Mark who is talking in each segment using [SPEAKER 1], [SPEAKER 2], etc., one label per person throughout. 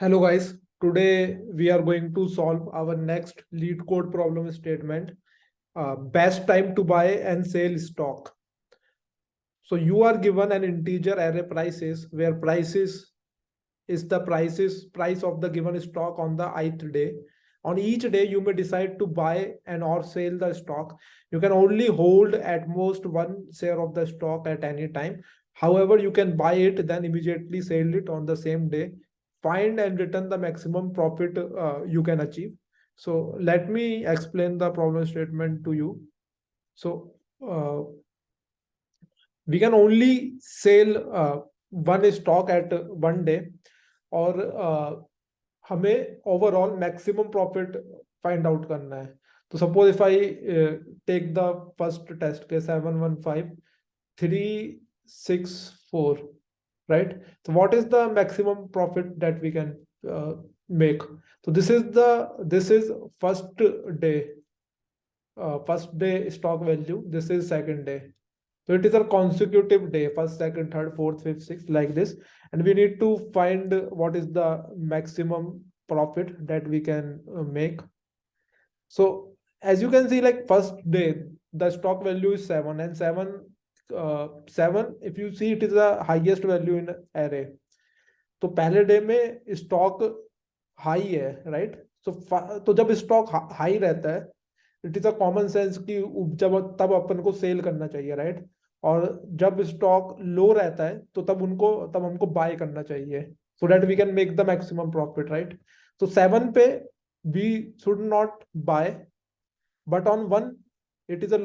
[SPEAKER 1] Hello guys, today we are going to solve our next lead code problem statement. Best time to buy and sell stock. So you are given an integer array prices where prices is the price of the given stock on the ith day. On each day, you may decide to buy and or sell the stock. You can only hold at most one share of the stock at any time. However, you can buy it, then immediately sell it on the same day. Find and return the maximum profit you can achieve. So let me explain the problem statement to you. So we can only sell one stock at one day, और हमें overall maximum profit find out करना है. तो suppose if I take the first test के 715,364, right? So what is the maximum profit that we can make? So this is first day stock value. This is second day. So it is a consecutive day, first, second, third, fourth, fifth, sixth, like this. And we need to find what is the maximum profit that we can make. So as you can see, like first day, the stock value is 7, and 7, if you see, it is the highest value in array. तो पहले day में stock high है, right? तो जब stock high रहता है, it is a common sense कि जब तब अपन को सेल करना चाहिए, राइट? और जब स्टॉक लो रहता है तो तब हमको बाय करना चाहिए, so that we can make the maximum profit, right? तो 7 पे we should not buy, but on 1 it is a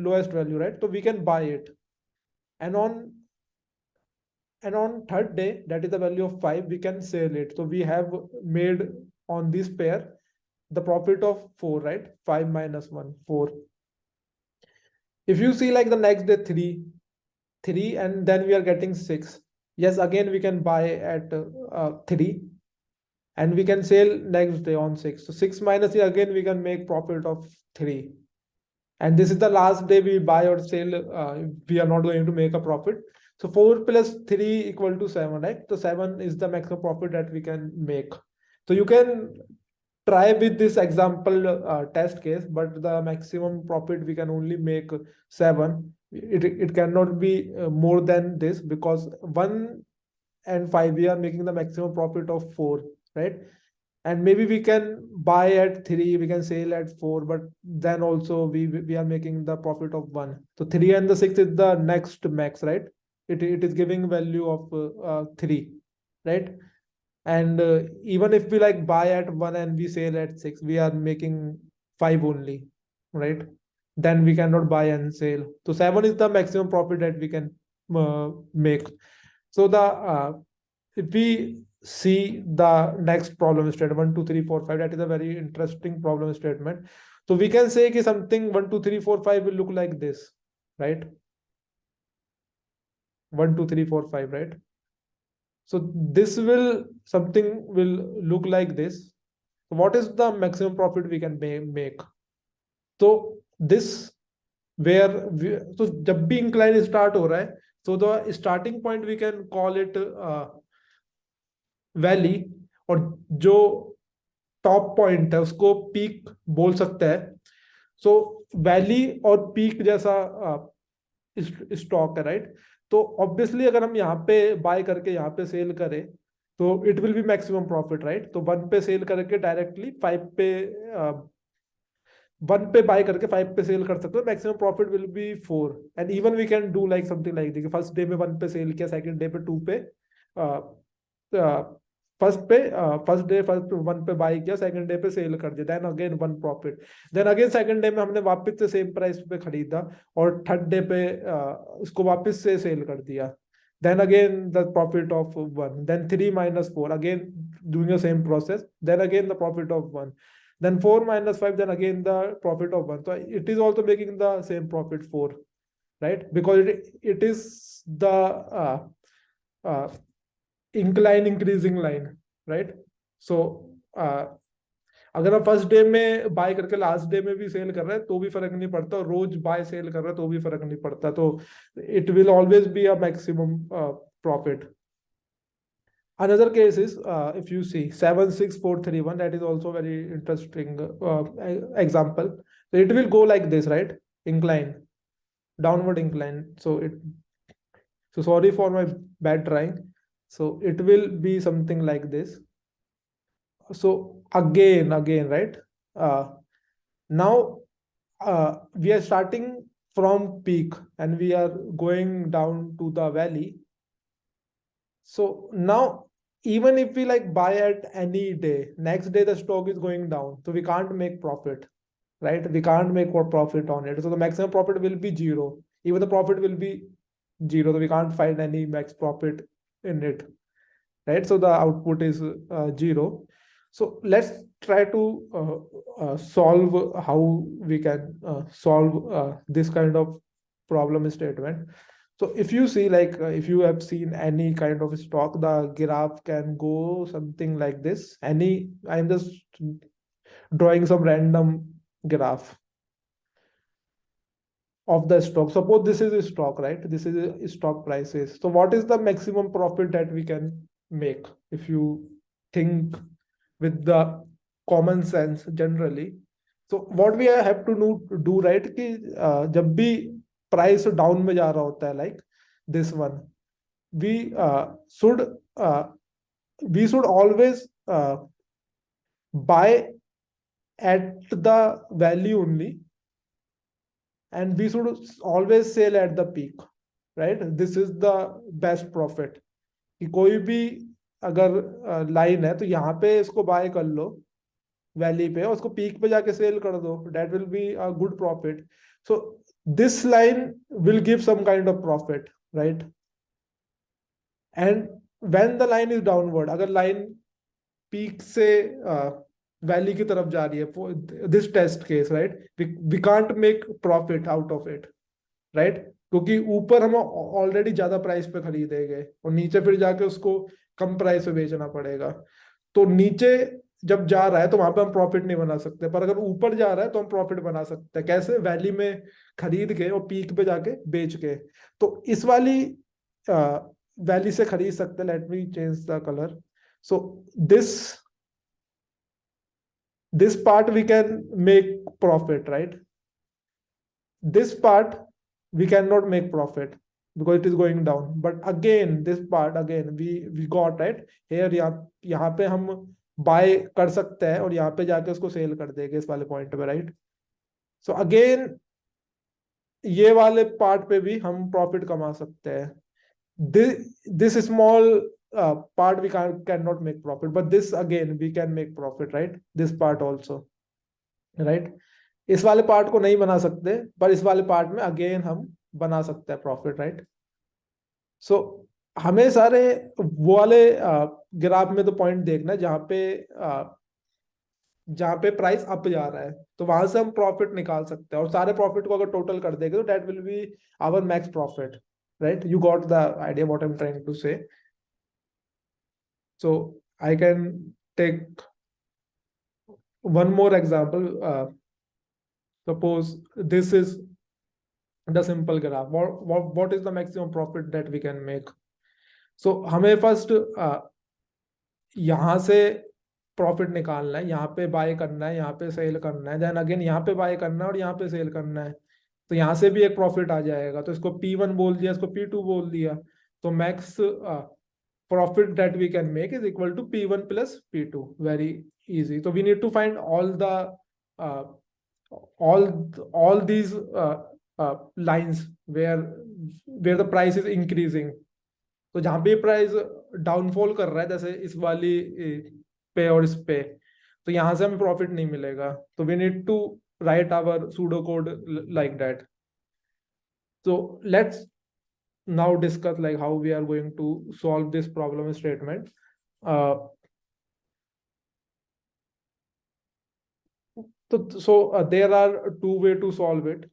[SPEAKER 1] lowest value, right? So we can buy it, and on third day, that is the value of 5, we can sell it. So we have made on this pair the profit of 4, right? 5 minus 1, 4. If you see, like the next day, 3, and then we are getting 6. Yes, again we can buy at 3, and we can sell next day on 6. So 6 minus 3, again we can make profit of 3. And this is the last day we buy or sell. We are not going to make a profit. So 4 plus 3 equal to 7, right? So 7 is the maximum profit that we can make. So you can try with this example test case, but the maximum profit we can only make 7. It cannot be more than this, because 1 and 5 we are making the maximum profit of 4, right? And maybe we can buy at 3, we can sell at 4, but then also we are making the profit of 1. So 3 and the 6 is the next max, right? It is giving value of 3, right? And even if we like buy at 1 and we sell at 6, we are making 5 only, right? Then we cannot buy and sell. So 7 is the maximum profit that we can make. So if we see the next problem statement, 1 2 3 4 5, that is a very interesting problem statement. So we can say कि something 1 2 3 4 5 will look like this, right? 1 2 3 4 5, right? So this something will look like this. What is the maximum profit we can make? So this so जब भी incline start हो रहा है, so the starting point we can call it valley, और जो top point है उसको peak बोल सकते हैं. सो वैली और पीक जैसा स्टॉक है, राइट? तो ऑब्वियसली अगर हम यहाँ पे बाय करके यहाँ पे सेल करें तो it will be maximum profit, right? तो 1 पे सेल करके डायरेक्टली 5 पे 1 पे बाय करके 5 पे सेल कर सकते हो. Maximum profit will be 4. And even we can do like something like this. First day में 1 पे सेल किया, सेकंड डे पे 2 पे, फर्स्ट डे 1 पे बाय किया, सेकंड डे पे सेल कर दिया, then again 1 profit. Then again second day में हमने वापस से सेम प्राइस पे खरीदा और थर्ड डे पे उसको वापस से सेल कर दिया. Then again the profit of 1. Then 3 minus 4, again doing the same process. Then again the profit of 1. Then 4 minus 5, then again the profit of 1. So it is also making the same profit 4, right? Because it is the increasing line, right? So अगर आप first day में buy करके last day में भी cell कर रहे हैं तो भी फर्क नहीं पड़ता, और रोज बाय सेल कर रहे हैं तो भी फर्क नहीं पड़ता. तो it will always be a maximum profit. Another case is if you see 76431, that is also very interesting example. So it will go like this, right? Incline, downward incline. So sorry for my bad trying. So it will be something like this. So again, right? uh, Now we are starting from peak and we are going down to the valley. So now, even if we like buy at any day, next day the stock is going down, so we can't make profit, right? We can't make more profit on it. So the maximum profit will be zero. Even the profit will be zero, so we can't find any max profit in it, right? So the output is zero. So let's try to solve how we can solve this kind of problem statement. So if you see like if you have seen any kind of stock, the graph can go something like this. I'm just drawing some random graph of the stock. Suppose this is a stock, right? This is a stock prices. So what is the maximum profit that we can make if you think with the common sense generally? So what we have to do right कि जब भी price down में जा रहा होता है like this one, we should uh, we should always buy at the value only, and we should always sell at the peak, right? This is the best profit. कि कोई भी अगर लाइन है तो यहाँ पे इसको बाय कर लो वैली पे, और उसको पीक पे जाके सेल कर दो, that will be a good profit. So this line will give some kind of profit, right? And when the line is downward, अगर लाइन पीक से वैली की तरफ जा रही है, this test case, right, we can't make profit out of it, right? क्योंकि ऊपर हम ऑलरेडी ज्यादा प्राइस पे खरीदेंगे और नीचे फिर जाके उसको कम प्राइस पे बेचना पड़ेगा. तो नीचे जब जा रहा है तो वहां पे हम प्रॉफिट नहीं बना सकते, पर अगर ऊपर जा रहा है तो हम प्रॉफिट बना सकते हैं. कैसे? वैली में खरीद के और पीक पे जाके बेच के. तो इस वाली वैली से खरीद सकते हैं. Let me change the colour. So this part we can make profit, right? This part we cannot make profit because it is going down. But again, this part again we got, right? Here यहाँ पे हम bye कर सकते हैं और यहाँ पे जाके उसको सेल कर देंगे इस वाले पॉइंट पे, राइट? सो अगेन ये वाले पार्ट पे भी हम प्रॉफिट कमा सकते हैं. This small part we cannot make profit, but this again we can make profit, right? This part also, right? इस वाले पार्ट को नहीं बना सकते, पर इस वाले पार्ट में अगेन हम बना सकते हैं प्रॉफिट, राइट? सो हमें सारे वो वाले ग्राफ में तो पॉइंट देखना है जहां पे प्राइस अप जा रहा है, तो वहां से हम प्रॉफिट निकाल सकते हैं. और सारे प्रॉफिट को अगर टोटल कर देंगे तो that will be our max profit, right? You got the idea what I am trying to say. So I can take one more example. Suppose this is the simple graph. What is the maximum profit that we can make? So हमें first यहाँ से profit निकालना है, यहाँ पे bye करना है, यहाँ पे सेल करना है, देन अगेन यहाँ पे बाय करना है और यहाँ पे सेल करना है. तो यहाँ से भी एक प्रॉफिट आ जाएगा. तो इसको P1 बोल दिया, इसको P2 बोल दिया. तो max profit that we can make is equal to P1 plus P2. Very easy. तो we need to find all these lines where the price is increasing. तो जहां पे प्राइस डाउनफॉल कर रहा है, जैसे इस वाली पे और इस पे, तो यहां से हमें प्रॉफिट नहीं मिलेगा. तो we need to write our pseudo code like that. So let's now discuss like how we are going to solve this problem statement. So there are two ways to solve it.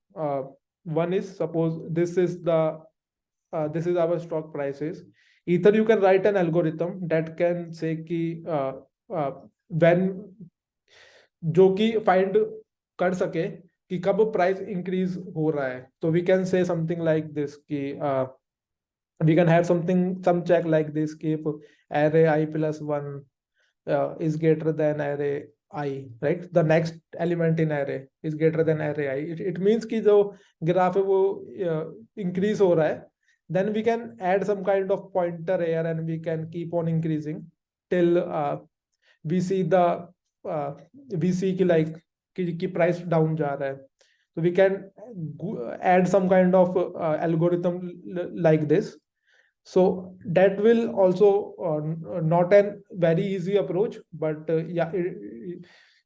[SPEAKER 1] One is, suppose this is our stock prices. Either you can write an algorithm that can say कि when जो कि find कर सके कि कब price increase हो रहा है. तो we can say something like this कि we can have some check like this, if array I plus 1 is greater than array I, right? The next element in array is greater than array I. It means कि जो graph है वो increase हो रहा है. Then we can add some kind of pointer here and we can keep on increasing till we see the we see कि like कि price down जा रहा है. So we can add some kind of algorithm like this. So that will also not a very easy approach, but yeah,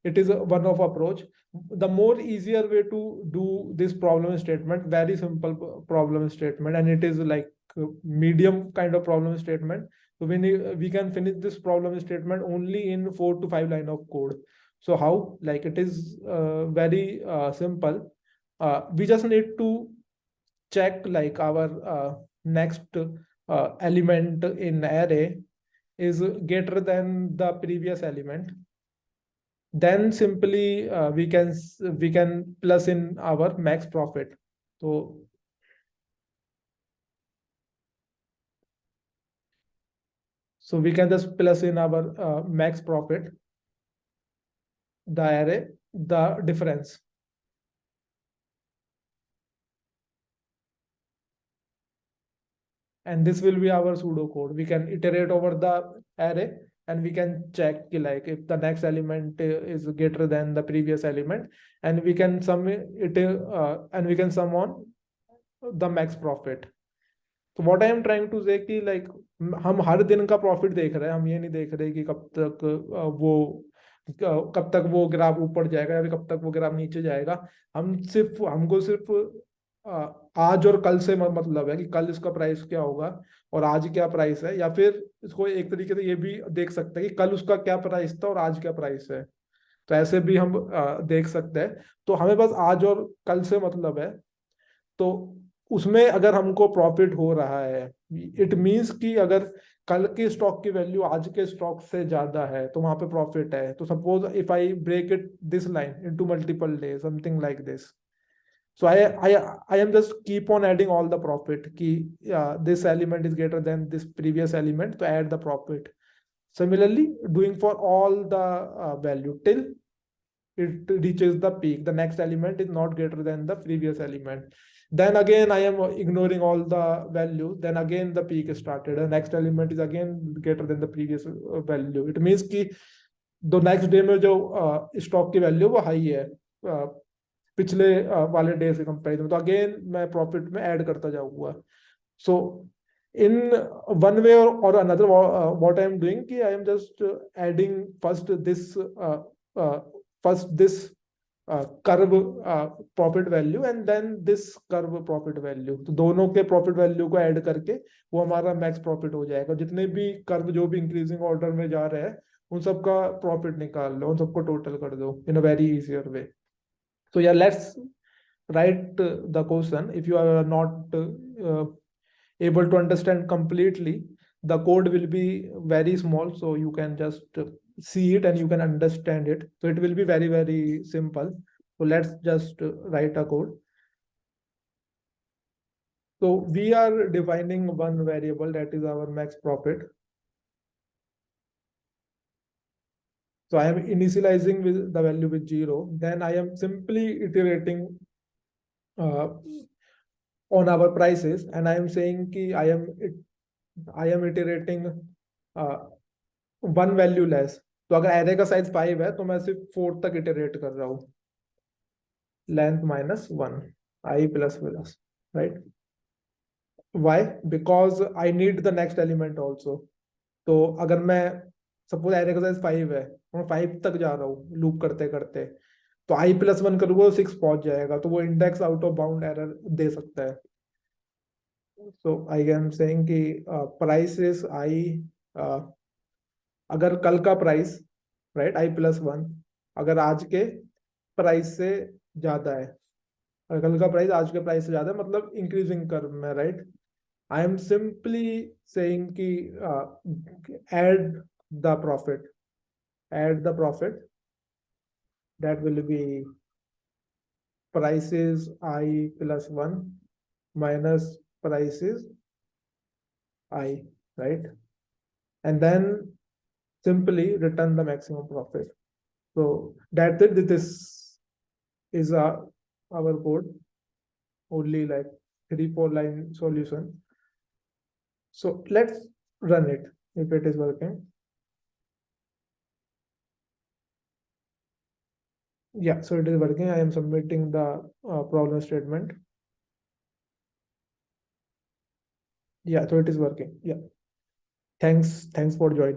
[SPEAKER 1] it is one of approach. The more easier way to do this problem statement, very simple problem statement, and it is like medium kind of problem statement. So when we can finish this problem statement only in 4 to 5 line of code. So how? Like it is very simple. We just need to check like our next element in array is greater than the previous element. Then simply we can plus in our max profit. So we can just plus in our max profit, the array, the difference. And this will be our pseudo code. We can iterate over the array and we can check like if the next element is greater than the previous element, and we can sum it and we can sum on the max profit. So what I am trying to say कि like हम हर दिन का profit देख रहे हैं, हम ये नहीं देख रहे कि कब तक वो ग्राफ ऊपर जाएगा या कब तक वो ग्राफ नीचे जाएगा. हमको सिर्फ आज और कल से मतलब है कि कल इसका प्राइस क्या होगा और आज क्या प्राइस है, या फिर इसको एक तरीके से ये भी देख सकते हैं कि कल उसका क्या प्राइस था और आज क्या प्राइस है. तो ऐसे भी हम देख सकते हैं. तो हमें बस आज और कल से मतलब है. तो उसमें अगर हमको प्रॉफिट हो रहा है, इट मीन्स कि अगर कल के स्टॉक की वैल्यू आज के स्टॉक से ज्यादा है तो वहां पे प्रॉफिट है. तो suppose if I break it this line into multiple day, something like this. So I am just keep on adding all the profit. This element is greater than this previous element, to add the profit. Similarly, doing for all the value till it reaches the peak. The next element is not greater than the previous element. Then again, I am ignoring all the value. Then again, the peak is started. The next element is again greater than the previous value. It means कि the next day में जो stock की value वो high है पिछले वाले day से comparison में. तो अगेन मैं प्रॉफिट में ऐड करता जाऊंगा. सो इन वन वे और another what I am doing कि I am just adding first this curve profit value and then this curve profit value. तो दोनों के प्रॉफिट वैल्यू को ऐड करके वो हमारा मैक्स प्रॉफिट हो जाएगा. जितने भी कर्व जो भी इंक्रीजिंग ऑर्डर में जा रहे हैं उन सबका प्रॉफिट निकाल लो, उन सबको टोटल कर दो in a very easier way. So yeah, let's write the question. If you are not able to understand completely, the code will be very small, so you can just see it and you can understand it. So it will be very, very simple. So let's just write a code. So we are defining one variable, that is our max profit. So I am initializing with the value with 0. Then I am simply iterating on our prices, and I am saying कि I am iterating one value less. तो अगर array का size 5 है तो मैं सिर्फ 4 तक iterate कर रहा हूँ. Length minus 1 I plus plus, right. Why? Because I need the next element also. तो अगर मैं सपोज एरे का साइज 5 है, मैं 5 तक जा रहा हूँ लूप करते करते, तो आई प्लस 1 करूंगा तो 6 पहुंच जाएगा. तो वो index out of bound error दे सकता है. So I am saying कि प्राइस इज आई, अगर कल का प्राइस राइट आई प्लस 1 अगर आज के प्राइस से ज्यादा है, अगर कल का प्राइस आज के प्राइस से ज्यादा है मतलब इंक्रीजिंग कर्व में, right. I am simply saying कि add the profit, that will be prices I plus 1 minus prices I, right? And then simply return the maximum profit. So that's it. This is our code, only like 3-4 line solution. So let's run it if it is working. Yeah, so it is working. I am submitting the problem statement. Yeah, so it is working. Yeah. Thanks for joining.